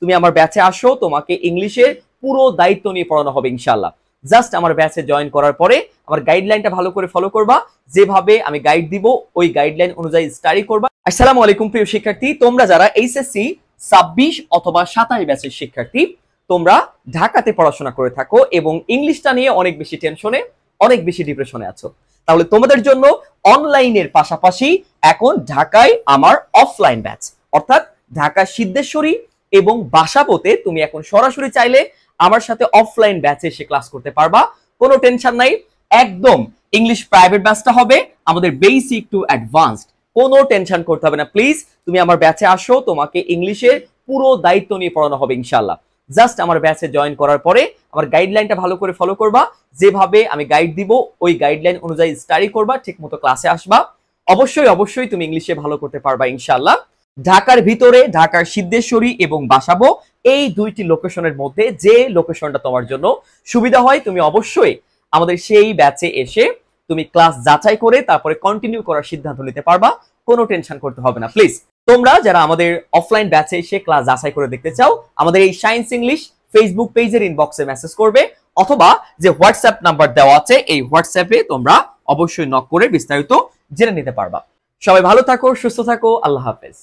তুমি আমার ব্যাচে আসো, তোমাকে ইংলিশের পুরো দায়িত্ব নিয়ে পড়ানো হবে ইনশাআল্লাহ। জাস্ট আমার ব্যাচে জয়েন করার পরে আমার গাইডলাইনটা ভালো করে ফলো করবা, যেভাবে আমি গাইড দিব ওই গাইডলাইন অনুযায়ী স্টাডি করবা। আসসালামু আলাইকুম প্রিয় শিক্ষার্থী, তোমরা যারা এইচএসসি 26 অথবা 27 ব্যাচের শিক্ষার্থী, তোমরা ঢাকাতে পড়াশোনা করে থাকো এবং ইংলিশটা নিয়ে অনেক বেশি টেনশনে, অনেক বেশি ডিপ্রেশনে আছো, তাহলে তোমাদের জন্য অনলাইনের পাশাপাশি এখন ঢাকায় আমার অফলাইন ব্যাচ, অর্থাৎ ঢাকা সিদ্ধেশ্বরী এবং বাসাবোতে তুমি এখন সরাসরি চাইলে আমার সাথে অফলাইন ব্যাচে এসে ক্লাস করতে পারবা। কোনো টেনশন নাই, একদম ইংলিশ প্রাইভেট ব্যাচটা হবে আমাদের বেসিক টু অ্যাডভান্সড, কোনো টেনশন করতে হবে না। প্লিজ তুমি আমার ব্যাচে আসো, তোমাকে ইংলিশের পুরো দায়িত্ব নিয়ে পড়ানো হবে ইনশাআল্লাহ। জাস্ট আমার ব্যাচে জয়েন করার পরে আমার গাইডলাইনটা ভালো করে ফলো করবা, যেভাবে আমি গাইড দিব ওই গাইডলাইন অনুযায়ী স্টাডি করবা, ঠিকমতো ক্লাসে আসবা। অবশ্যই অবশ্যই তুমি ইংলিশে ভালো করতে পারবা ইনশাআল্লাহ। ঢাকার ভিতরে ঢাকার সিদ্ধেশ্বরী এবং বাসাবো এই দুইটি লোকেশনের মধ্যে যে লোকেশনটা তোমার জন্য সুবিধা হয়, তুমি অবশ্যই আমাদের সেই ব্যাচে এসে তুমি ক্লাস যাচাই করে তারপরে কন্টিনিউ করার সিদ্ধান্ত নিতে পারবা, কোনো টেনশন করতে হবে না। প্লিজ তোমরা যারা আমাদের অফলাইন ব্যাচে এসে ক্লাস যাচাই করে দেখতে চাও, আমাদের এই সায়েন্স ইংলিশ ফেসবুক পেজের ইনবক্সে মেসেজ করবে, অথবা যে হোয়াটসঅ্যাপ নাম্বার দেওয়া আছে এই হোয়াটসঅ্যাপে তোমরা অবশ্যই নক করে বিস্তারিত জেনে নিতে পারবা। সবাই ভালো থাকো, সুস্থ থাকো, আল্লাহ হাফেজ।